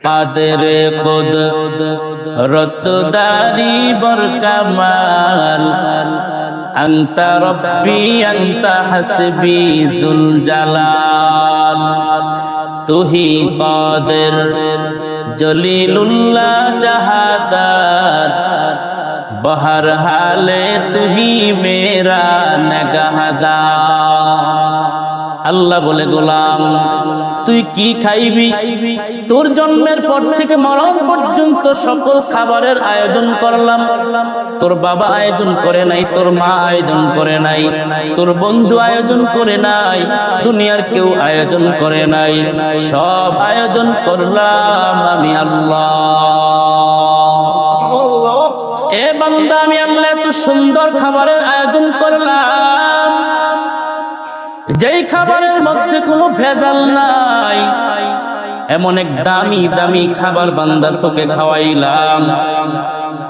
কাদের কুদরত দারি বরকামাল আনতা রব্বি আনতা হাসবি যুল জালাল তুহি কাদের জলিলুল্লাহ জাহাদার বহর হালে তুহি মেরা নগহদার। আল্লাহ বলে গোলাম তুই কি খাইবি? তোর জন্মের পর থেকে মরণ পর্যন্ত সকল খাবারের আয়োজন করলাম। তোর বাবা আয়োজন করে নাই, তোর মা আয়োজন করে নাই, তোর বন্ধু আয়োজন করে নাই, দুনিয়ার কেউ আয়োজন করে নাই, সব আয়োজন করলাম আমি আল্লাহ। এ বান্দা, আমি আল্লাহ এত সুন্দর খাবারের আয়োজন করলাম, যেই খাবারের মধ্যে কোনো ভেজাল নাই, এমন এক দামি দামি খাবার বান্দা তোকে খাওয়াইলাম।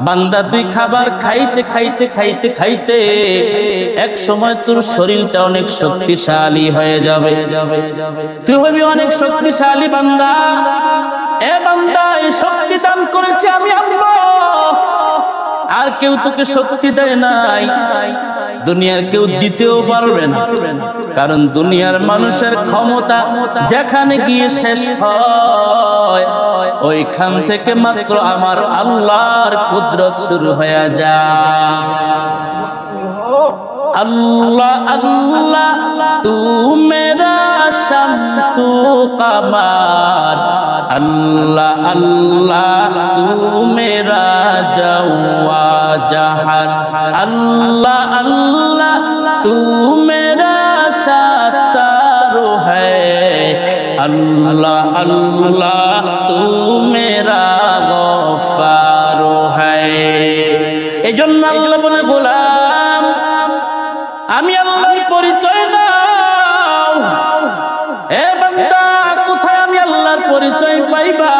বান্দা তুই খাবার খাইতে খাইতে খাইতে খাইতে এক সময় তোর শরীরটা অনেক শক্তিশালী হয়ে যাবে, তুই হবি অনেক শক্তিশালী বান্দা। এ বান্দা, এই শক্তি দান করেছি আমি আল্লাহ, আর কেউ তোকে শক্তি দেয় নাই, দুনিয়ার কেউ দিতেও পারবে না। কারণ দুনিয়ার মানুষের ক্ষমতা যেখানে গিয়ে শেষ হয়, ওইখান থেকে মাত্র আমার আল্লাহর কুদরত শুরু হয়ে যায়। अल्लाह अल्लाह तू मेरा शम्सु कमर, अल्लाह अल्लाह तू मेरा जवा जहर, अल्लाह अल्लाह तू मेरा सत्तार है, अल्लाह अल्लाह तू मेरा गफ्फार है। एजন্য আল্লাহ বলে গোলাম আমি আল্লাহর পরিচয় নাও। এ বান্দা, কোথায় আমি আল্লাহর পরিচয় পাইবা?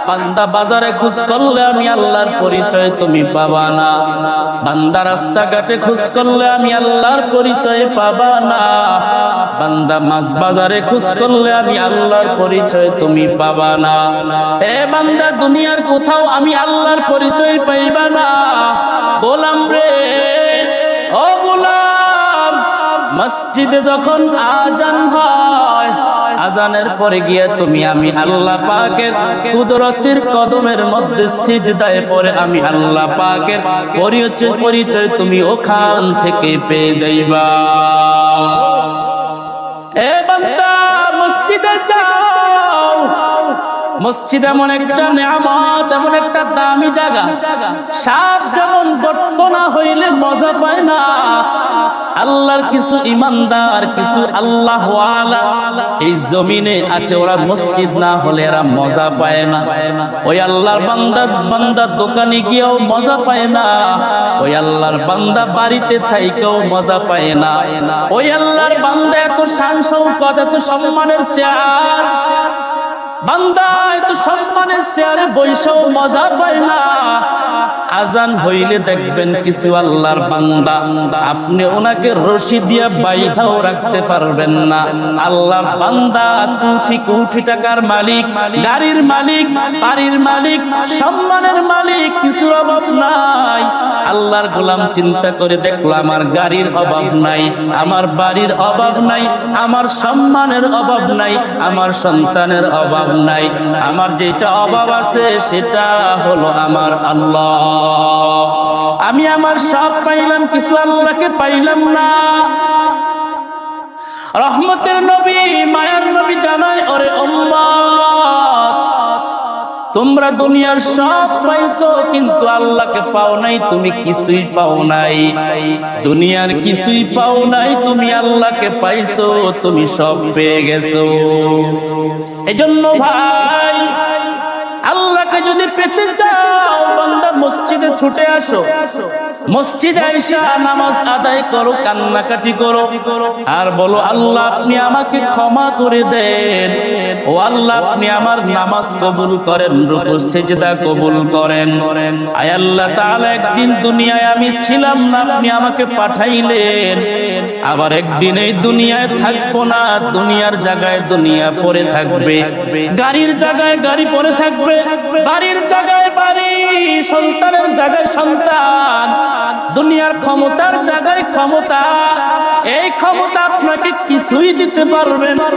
বান্দা, বাজারে খোঁজ করলে আমি আল্লাহর পরিচয় তুমি পাবা না। বান্দা, রাস্তাঘাটে খোঁজ করলে আমি আল্লাহর পরিচয় পাবা না। বান্দা, মাছ বাজারে খোঁজ করলে আমি আল্লাহর পরিচয় তুমি পাবা না। এ বান্দা, দুনিয়ার কোথাও আমি আল্লাহর পরিচয় পাইবা না। গোলাম রে, ও গোলাম, মসজিদে যখন আজান হয়, আজানের পরে গিয়ে তুমি আমি আল্লাহ পাকের কুদরতের কদমের মধ্যে সিজদায় পড়ে আমি আল্লাহ পাকের পরিচয় তুমি ওখান থেকে পেয়ে যাইবা। এ বান্দা, মসজিদে যাও। মসজিদ এমন একটা নিয়ামত, এমন একটা দামি জায়গা, সাপ যেমন গর্ত না হইলে মজা পায় না, আল্লাহর কিছু ইমানদার, কিছু আল্লাহওয়ালা এই জমিনে আছে, ওরা মসজিদ না হলে এরা মজা পায় না। ওই আল্লাহর বান্দা দোকানে গিয়েও মজা পায় না, ওই আল্লাহর বান্দা বাড়িতে থাইকেও মজা পায় না। ওই আল্লাহর বান্দা এত শান শৌকত, এত সম্মানের চেয়ার, বান্দা এত সম্মানের চেয়ারে বৈশাও মজা পায় না। আজান হইলে দেখবেন কিছু আল্লাহর বান্দা, আপনি ওনাকে রশি দিয়ে বাইধাও রাখতে পারবেন না। আল্লাহর বান্দা কোটি কোটি টাকার মালিক, গাড়ির মালিক, বাড়ির মালিক, সম্মানের মালিক, কিছু অভাব নাই। আল্লাহর গোলাম চিন্তা করে দেখলো, আমার গাড়ির অভাব নাই, আমার বাড়ির অভাব নাই, আমার সম্মানের অভাব নাই, আমার সন্তানের অভাব নাই, আমার যেটা অভাব আছে সেটা হলো আমার আল্লাহ। আমি আমার সব পাইলাম, কিছু আল্লাহকে পাইলাম না। রহমতের নবী, মায়ার নবী জানায়, ওরে উম্মত, তোমরা দুনিয়ার সব পাইছো কিন্তু আল্লাহকে পাও নাই, তুমি কিছুই পাও নাই। দুনিয়ার কিছুই পাও নাই, তুমি আল্লাহকে পাইছো, তুমি সব পেয়ে গেছো। এজন্য ভাই, আল্লাহকে যদি পেতে চাও, বান্দা মসজিদে ছুটে আসো। মসজিদে আইসা নামাজ আদায় করো, কান্নাকাটি করো, আর বলো আল্লাহ আপনি আমাকে ক্ষমা করে দেন, ও আল্লাহ আপনি আমার নামাজ কবুল করেন, রুকু সিজদা কবুল করেন। আয় আল্লাহ তাআলা একদিন দুনিয়ায় আমি ছিলাম না, আপনি আমাকে পাঠাইলেন, আবার একদিন এই দুনিয়ায় থাকবো না, দুনিয়ার জায়গায় দুনিয়া পড়ে থাকবে, গাড়ির জায়গায় গাড়ি পড়ে থাকবে, বাড়ির জায়গায় বাড়ি, সন্তানের জায়গায় সন্তান, দুনিয়ার ক্ষমতার জায়গায় ক্ষমতা। এই ক্ষমতা আপনাকে কিছুই দিতে পারবে না।